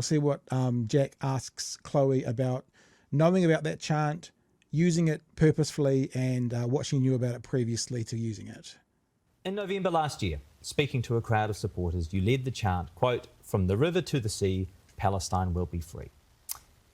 we'll see what Jack asks Chloe about knowing about that chant, using it purposefully, and what she knew about it previously to using it. In November last year, speaking to a crowd of supporters, you led the chant, quote, "From the river to the sea, Palestine will be free."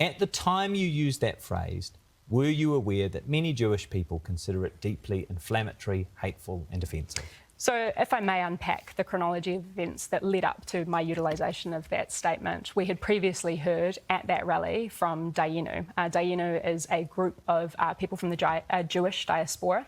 At the time you used that phrase, were you aware that many Jewish people consider it deeply inflammatory, hateful and offensive? So if I may unpack the chronology of events that led up to my utilisation of that statement, we had previously heard at that rally from Dayenu. Dayenu is a group of people from the Jewish diaspora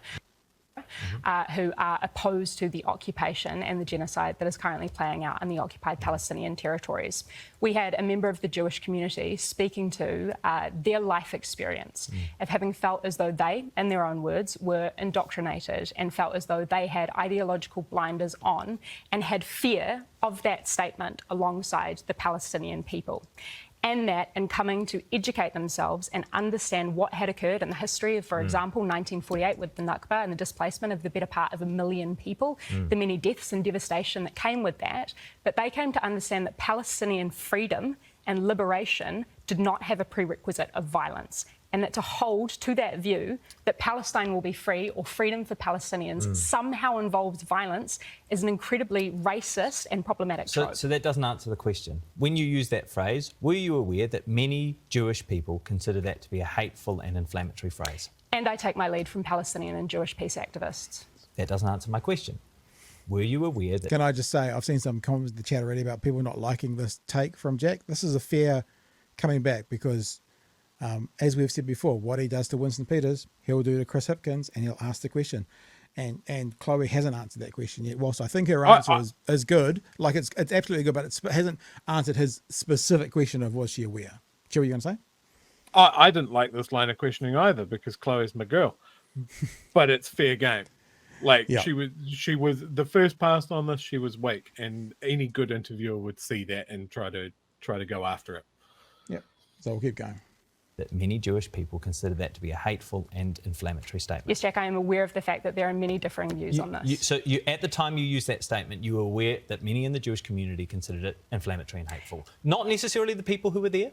who are opposed to the occupation and the genocide that is currently playing out in the occupied Palestinian territories. We had a member of the Jewish community speaking to their life experience of having felt as though they, in their own words, were indoctrinated and felt as though they had ideological blinders on and had fear of that statement alongside the Palestinian people. And that in coming to educate themselves and understand what had occurred in the history of, for example, 1948 with the Nakba and the displacement of the better part of 1 million people, the many deaths and devastation that came with that, but they came to understand that Palestinian freedom and liberation did not have a prerequisite of violence, and that to hold to that view that Palestine will be free or freedom for Palestinians somehow involves violence is an incredibly racist and problematic trope. So that doesn't answer the question. When you use that phrase, were you aware that many Jewish people consider that to be a hateful and inflammatory phrase? And I take my lead from Palestinian and Jewish peace activists. That doesn't answer my question. Were you aware that... Can I just say, I've seen some comments in the chat already about people not liking this take from Jack. This is a fair coming back because... as we've said before, what he does to Winston Peters, he'll do to Chris Hipkins, and he'll ask the question. And Chloe hasn't answered that question yet. Whilst I think her answer is good, like it's absolutely good, but it hasn't answered his specific question of was she aware. What were you going to say? I didn't like this line of questioning either because Chloe's my girl, but it's fair game. Like she was the first pass on this. She was weak, and any good interviewer would see that and try to go after it. Yeah. So we'll keep going. That many Jewish people consider that to be a hateful and inflammatory statement. Yes, Jack, I am aware of the fact that there are many differing views on this. So at the time you used that statement, you were aware that many in the Jewish community considered it inflammatory and hateful. Not necessarily the people who were there,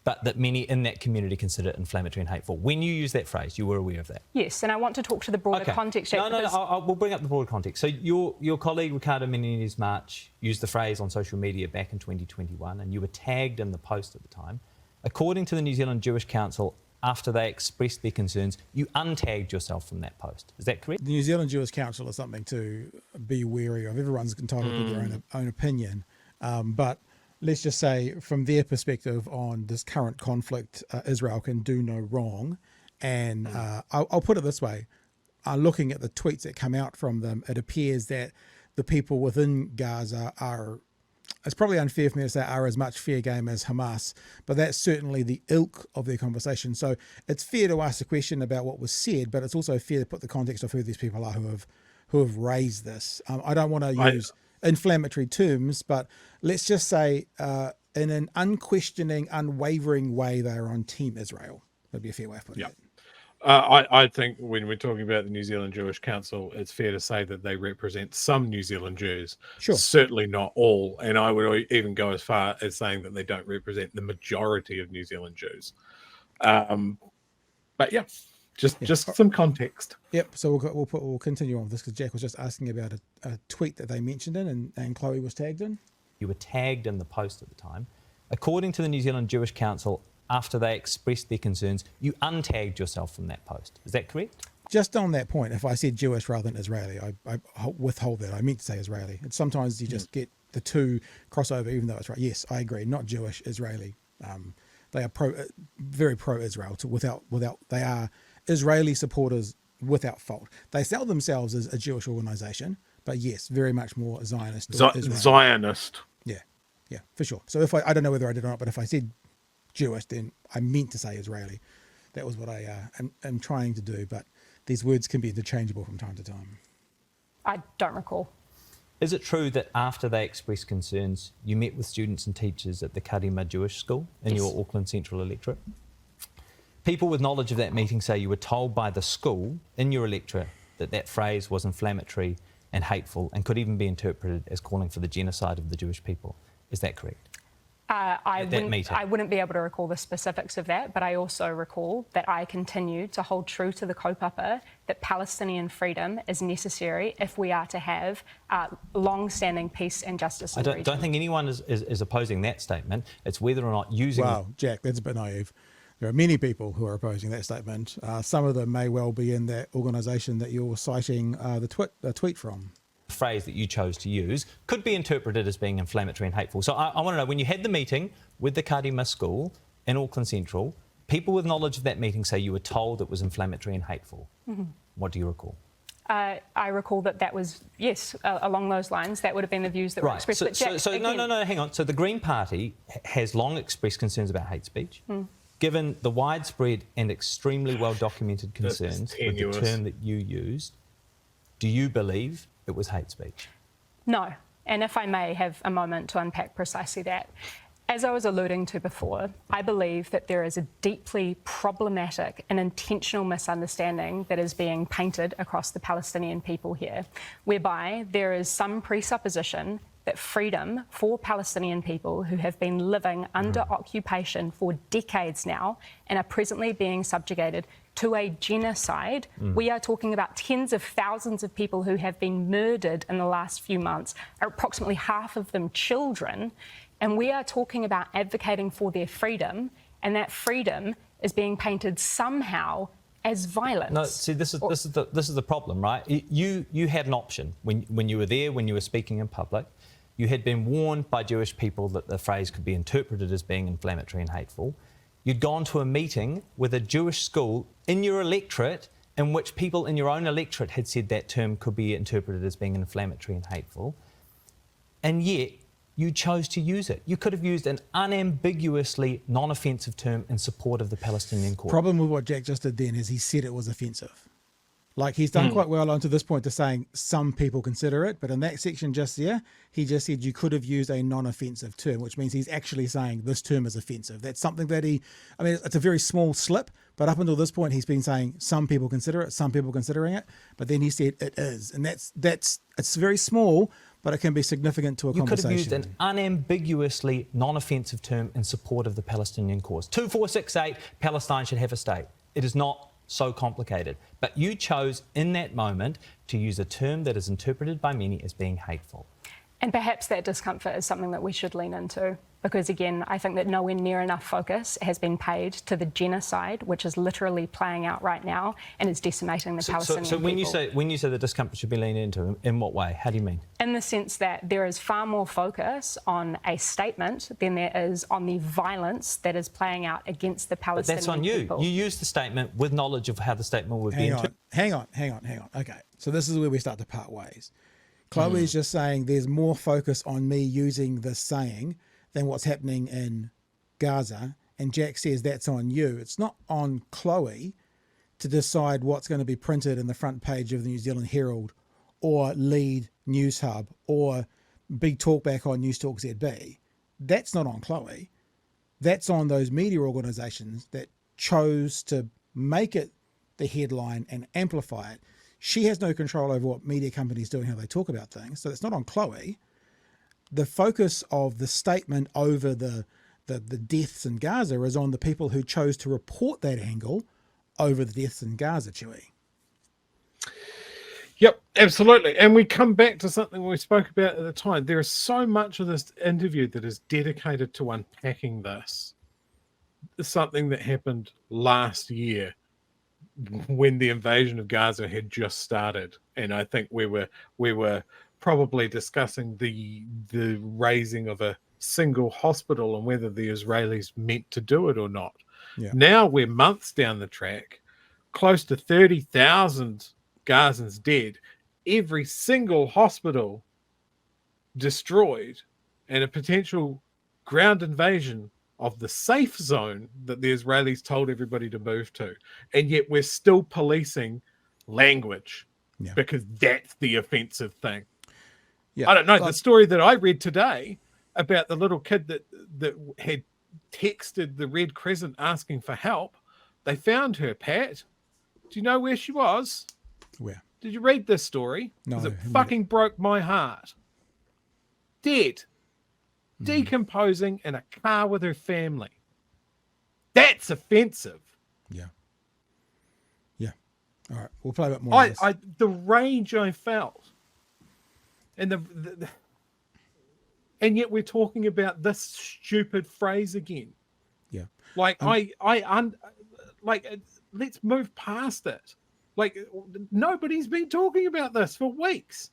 but that many in that community consider it inflammatory and hateful. When you use that phrase, you were aware of that? Yes, and I want to talk to the broader context. Jack, We'll bring up the broader context. So your colleague, Ricardo Menendez March, used the phrase on social media back in 2021, and you were tagged in the post at the time. According to the New Zealand Jewish Council, after they expressed their concerns, you untagged yourself from that post. Is that correct? The New Zealand Jewish Council is something to be wary of. Everyone's entitled to their own opinion. But let's just say from their perspective on this current conflict, Israel can do no wrong. And I'll put it this way. Looking at the tweets that come out from them, it appears that the people within Gaza are... It's probably unfair for me to say are as much fair game as Hamas, but that's certainly the ilk of their conversation. So it's fair to ask a question about what was said, but it's also fair to put the context of who these people are who have raised this. I don't want to use inflammatory terms, but let's just say in an unquestioning, unwavering way, they are on Team Israel. That'd be a fair way of putting it. I think when we're talking about the New Zealand Jewish Council, it's fair to say that they represent some New Zealand Jews. Sure. Certainly not all. And I would even go as far as saying that they don't represent the majority of New Zealand Jews. But yeah, just some context. Yep. So we'll continue on with this because Jack was just asking about a tweet that they mentioned in and Chloe was tagged in. You were tagged in the post at the time. According to the New Zealand Jewish Council, after they expressed their concerns, you untagged yourself from that post. Is that correct? Just on that point, if I said Jewish rather than Israeli, I withhold that. I meant to say Israeli. And sometimes you just get the two crossover, even though it's right. Yes, I agree. Not Jewish, Israeli. They are very pro-Israel. They are Israeli supporters without fault. They sell themselves as a Jewish organisation, but yes, very much more Zionist. Zionist. Yeah, for sure. So if I don't know whether I did or not, but if I said Jewish, then I meant to say Israeli. That was what I am trying to do, but these words can be interchangeable from time to time. I don't recall. Is it true that after they expressed concerns, you met with students and teachers at the Kadima Jewish School in your Auckland Central electorate? People with knowledge of that meeting say you were told by the school in your electorate that phrase was inflammatory and hateful and could even be interpreted as calling for the genocide of the Jewish people. Is that correct? I at that meeting? I wouldn't be able to recall the specifics of that, but I also recall that I continued to hold true to the kaupapa that Palestinian freedom is necessary if we are to have long-standing peace and justice in the region. I don't think anyone is opposing that statement. It's whether or not using... Wow, Jack, that's a bit naive. There are many people who are opposing that statement. Some of them may well be in that organisation that you're citing the tweet from. Phrase that you chose to use could be interpreted as being inflammatory and hateful. So I want to know, when you had the meeting with the Kadima school in Auckland Central, people with knowledge of that meeting say you were told it was inflammatory and hateful. Mm-hmm. What do you recall? I recall that was, yes, along those lines. That would have been the views that were expressed. No, hang on. So the Green Party has long expressed concerns about hate speech. Given the widespread and extremely well-documented concerns with the term that you used, do you believe it was hate speech? No. And if I may have a moment to unpack precisely that. As I was alluding to before, I believe that there is a deeply problematic and intentional misunderstanding that is being painted across the Palestinian people here, whereby there is some presupposition that freedom for Palestinian people who have been living under occupation for decades now and are presently being subjugated to a genocide. We are talking about tens of thousands of people who have been murdered in the last few months, approximately half of them children, and we are talking about advocating for their freedom, and that freedom is being painted somehow as violence. No, see, this is the problem, right? You had an option when you were there, when you were speaking in public. You had been warned by Jewish people that the phrase could be interpreted as being inflammatory and hateful. You'd gone to a meeting with a Jewish school in your electorate in which people in your own electorate had said that term could be interpreted as being inflammatory and hateful. And yet, you chose to use it. You could have used an unambiguously non-offensive term in support of the Palestinian cause. Problem with what Jack just did then is he said it was offensive. Like, he's done quite well on to this point to saying some people consider it, but in that section just there, he just said you could have used a non-offensive term, which means he's actually saying this term is offensive. That's something that it's a very small slip, but up until this point, he's been saying some people consider it, some people considering it, but then he said it is. And it's very small, but it can be significant to a conversation. You could have used an unambiguously non-offensive term in support of the Palestinian cause. 2468, Palestine should have a state. It is not so complicated. But you chose in that moment to use a term that is interpreted by many as being hateful. And perhaps that discomfort is something that we should lean into, because again, I think that nowhere near enough focus has been paid to the genocide, which is literally playing out right now and is decimating the Palestinian people. So when you say the discomfort should be leaned into, in what way? How do you mean? In the sense that there is far more focus on a statement than there is on the violence that is playing out against the Palestinian people. But that's on you. You used the statement with knowledge of how the statement would be interpreted. Hang on. Okay, so this is where we start to part ways. Chloe is just saying there's more focus on me using this saying than what's happening in Gaza. And Jack says that's on you. It's not on Chloe to decide what's going to be printed in the front page of the New Zealand Herald or lead News Hub or big talkback on News Talk ZB. That's not on Chloe. That's on those media organisations that chose to make it the headline and amplify it. She has no control over what media companies do and how they talk about things. So it's not on Chloe. The focus of the statement over the deaths in Gaza is on the people who chose to report that angle over the deaths in Gaza, Chewy. Yep, absolutely. And we come back to something we spoke about at the time. There is so much of this interview that is dedicated to unpacking this. Something that happened last year when the invasion of Gaza had just started. And I think we were probably discussing the raising of a single hospital and whether the Israelis meant to do it or not. Yeah. Now we're months down the track, close to 30,000 Gazans dead, every single hospital destroyed, and a potential ground invasion of the safe zone that the Israelis told everybody to move to. And yet we're still policing language because that's the offensive thing. Yeah. I don't know. The story that I read today about the little kid that had texted the Red Crescent asking for help, they found her, Pat. Do you know where she was? Where? Did you read this story? No. Because it fucking broke my heart. Dead. decomposing in a car with her family. That's offensive. Yeah. Yeah. All right. We'll play a bit more. The rage I felt, and and yet we're talking about this stupid phrase again. Yeah. Like let's move past it. Like, nobody's been talking about this for weeks.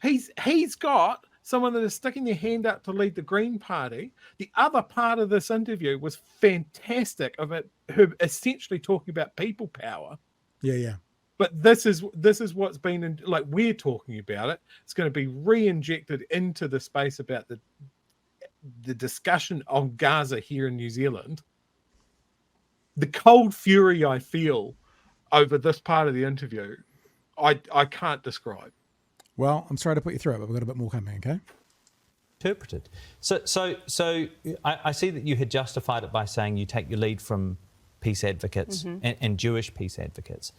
He's got someone that is sticking their hand up to lead the Green Party. The other part of this interview was fantastic, of it, her essentially talking about people power. Yeah, yeah. But this is what's been like, we're talking about it. It's going to be re-injected into the space about the discussion on Gaza here in New Zealand. The cold fury I feel over this part of the interview, I can't describe. Well, I'm sorry to put you through it, but we've got a bit more coming, okay? Interpreted. So I see that you had justified it by saying you take your lead from peace advocates and Jewish peace advocates.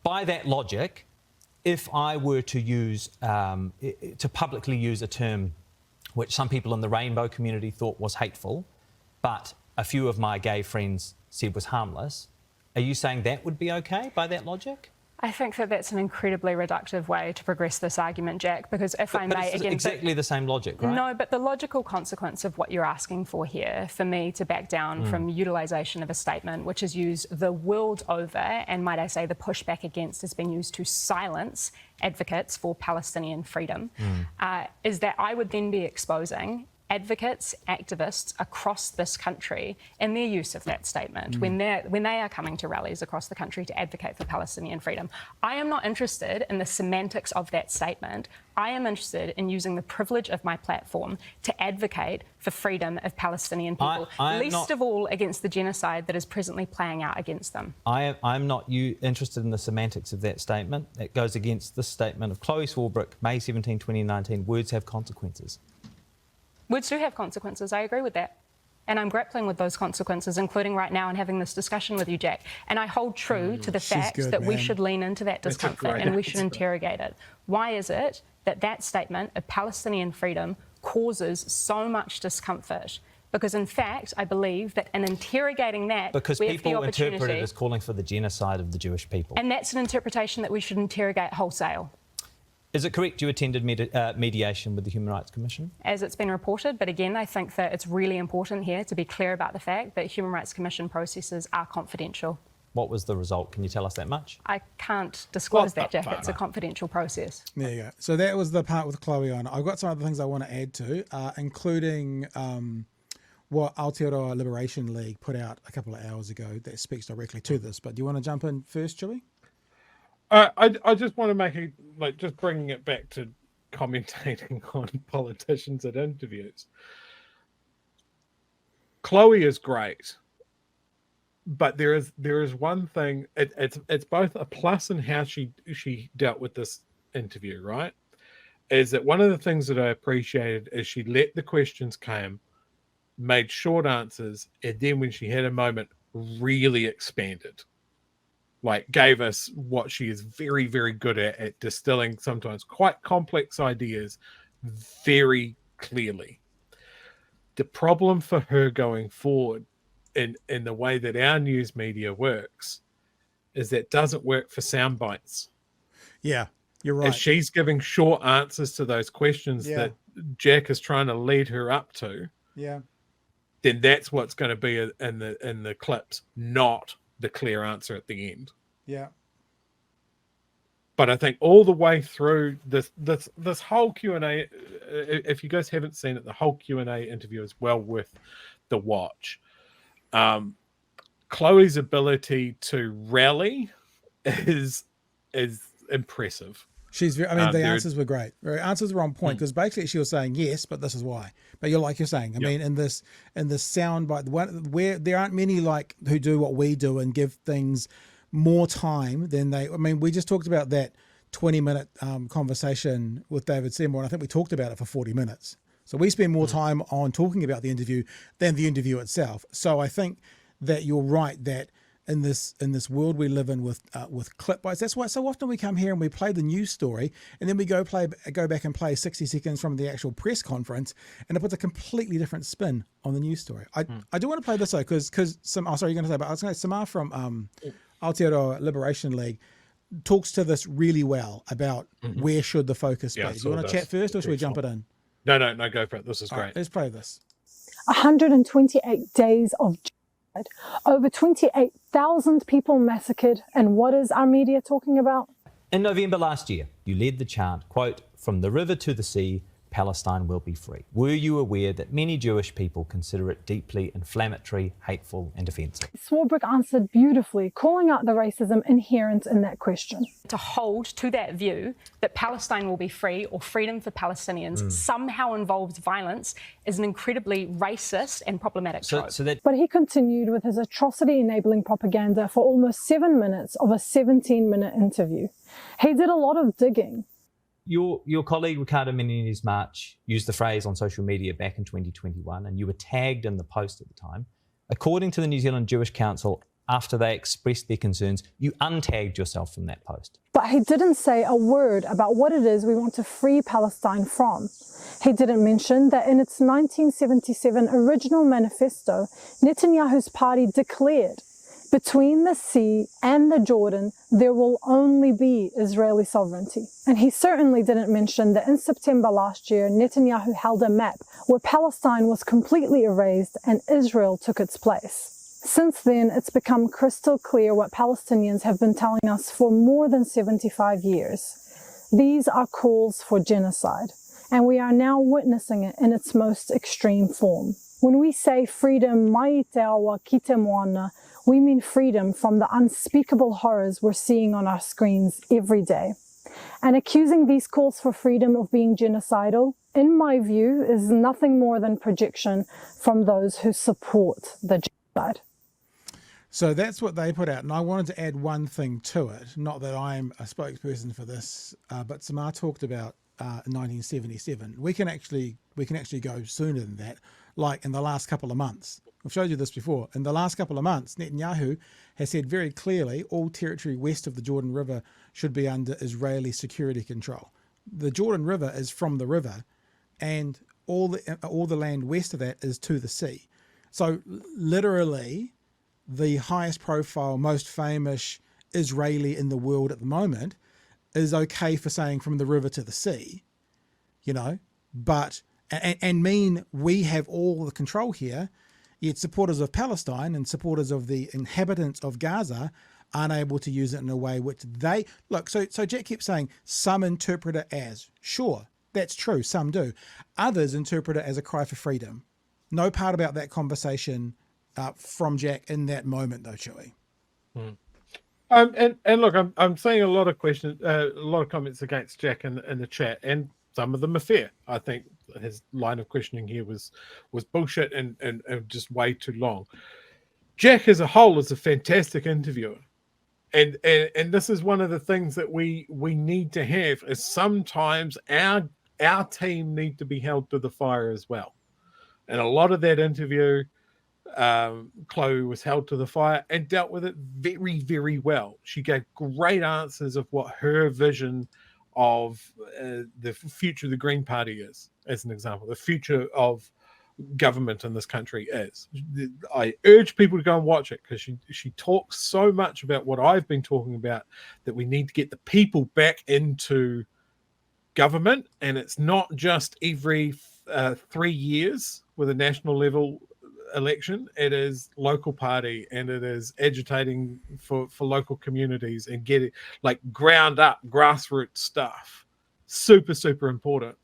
By that logic, if I were to use, to publicly use a term which some people in the rainbow community thought was hateful, but a few of my gay friends said was harmless, are you saying that would be okay by that logic? I think that that's an incredibly reductive way to progress this argument, Jack, because if I may... It's exactly the same logic, right? No, but the logical consequence of what you're asking for here, for me to back down from utilisation of a statement which is used the world over, and might I say the pushback against has been used to silence advocates for Palestinian freedom, is that I would then be exposing advocates, activists across this country in their use of that statement when they are coming to rallies across the country to advocate for Palestinian freedom. I am not interested in the semantics of that statement. I am interested in using the privilege of my platform to advocate for freedom of Palestinian people, least of all against the genocide that is presently playing out against them. I'm not interested in the semantics of that statement. It goes against this statement of Chloe Swarbrick, May 17, 2019, words have consequences. Words do have consequences, I agree with that. And I'm grappling with those consequences, including right now and having this discussion with you, Jack. And I hold true to the fact that we should lean into that discomfort and we should interrogate it. Why is it that that statement of Palestinian freedom causes so much discomfort? Because in fact, I believe that in interrogating that, because we have the people opportunity... interpret it as calling for the genocide of the Jewish people. And that's an interpretation that we should interrogate wholesale. Is it correct you attended mediation with the Human Rights Commission? As it's been reported, but again, I think that it's really important here to be clear about the fact that Human Rights Commission processes are confidential. What was the result? Can you tell us that much? I can't disclose that, Jack. It's a confidential process. There you go. So that was the part with Chloe on. I've got some other things I want to add to, including what Aotearoa Liberation League put out a couple of hours ago that speaks directly to this. But do you want to jump in first, Julie? I just want to make it, like, just bringing it back to commentating on politicians at interviews. Chloe is great, but there is one thing. It's both a plus in how she dealt with this interview, right? Is that one of the things that I appreciated is she let the questions come, made short answers, and then when she had a moment, really expanded. Like, gave us what she is very, very good at distilling sometimes quite complex ideas very clearly. The problem for her going forward in the way that our news media works is that doesn't work for sound bites. Yeah, you're right. If she's giving short answers to those questions that Jack is trying to lead her up to, then that's what's going to be in the clips, not the clear answer at the end. Yeah. But I think all the way through this whole Q&A, if you guys haven't seen it, the whole Q&A interview is well worth the watch. Chloe's ability to rally is impressive. She's very, I mean, the answers were great. Her answers were on point because basically she was saying yes, but this is why. But you're saying, I mean, in this sound bite, where there aren't many like who do what we do and give things more time than they. I mean, we just talked about that 20-minute conversation with David Seymour, and I think we talked about it for 40 minutes. So we spend more time on talking about the interview than the interview itself. So I think that you're right that in this world we live in with clip bites. That's why so often we come here and we play the news story, and then we go back and play 60 seconds from the actual press conference, and it puts a completely different spin on the news story. I do want to play this though, because some. Oh, sorry, you're going to say, but I was going to say Samar from Aotearoa Liberation League talks to this really well about where should the focus be. Do you want to chat first, or should we jump it in? No, go for it. This is great. Right, let's play this. 128 days of genocide, over 28,000 people massacred, and what is our media talking about? In November last year, you led the chant, quote, "From the river to the sea, Palestine will be free." Were you aware that many Jewish people consider it deeply inflammatory, hateful and offensive? Swarbrick answered beautifully, calling out the racism inherent in that question. To hold to that view that Palestine will be free or freedom for Palestinians somehow involves violence is an incredibly racist and problematic trope. But he continued with his atrocity-enabling propaganda for almost 7 minutes of a 17-minute interview. He did a lot of digging. Your colleague Ricardo Menendez March used the phrase on social media back in 2021, and you were tagged in the post at the time. According to the New Zealand Jewish Council, after they expressed their concerns, you untagged yourself from that post. But he didn't say a word about what it is we want to free Palestine from. He didn't mention that in its 1977 original manifesto, Netanyahu's party declared, between the sea and the Jordan, there will only be Israeli sovereignty. And he certainly didn't mention that in September last year, Netanyahu held a map where Palestine was completely erased and Israel took its place. Since then, it's become crystal clear what Palestinians have been telling us for more than 75 years. These are calls for genocide, and we are now witnessing it in its most extreme form. When we say freedom, mai te awa ki te moana, we mean freedom from the unspeakable horrors we're seeing on our screens every day. And accusing these calls for freedom of being genocidal, in my view, is nothing more than projection from those who support the genocide. So that's what they put out, and I wanted to add one thing to it. Not that I'm a spokesperson for this, but Samar talked about 1977. We can actually go sooner than that. Like in the last couple of months, I've showed you this before. In the last couple of months, Netanyahu has said very clearly all territory west of the Jordan River should be under Israeli security control. The Jordan River is from the river, and all the land west of that is to the sea. So literally, the highest profile, most famous Israeli in the world at the moment is okay for saying from the river to the sea, but and mean we have all the control here, yet supporters of Palestine and supporters of the inhabitants of Gaza aren't able to use it in a way which they look. So Jack kept saying some interpret it as, sure, that's true, some do. Others interpret it as a cry for freedom. No part about that conversation from Jack in that moment, though, Chewy. And look, I'm seeing a lot of questions, a lot of comments against Jack in the chat, and some of them are fair. I think his line of questioning here was bullshit and just way too long. Jack as a whole is a fantastic interviewer, and this is one of the things that we need to have is sometimes our team need to be held to the fire as well, and a lot of that interview. Chloe was held to the fire and dealt with it very, very well. She gave great answers of what her vision of the future of the Green Party is, as an example, the future of government in this country is. I urge people to go and watch it because she talks so much about what I've been talking about, that we need to get the people back into government, and it's not just every 3 years with a national level election. It is local party, and it is agitating for local communities and getting like ground up grassroots stuff. Super important.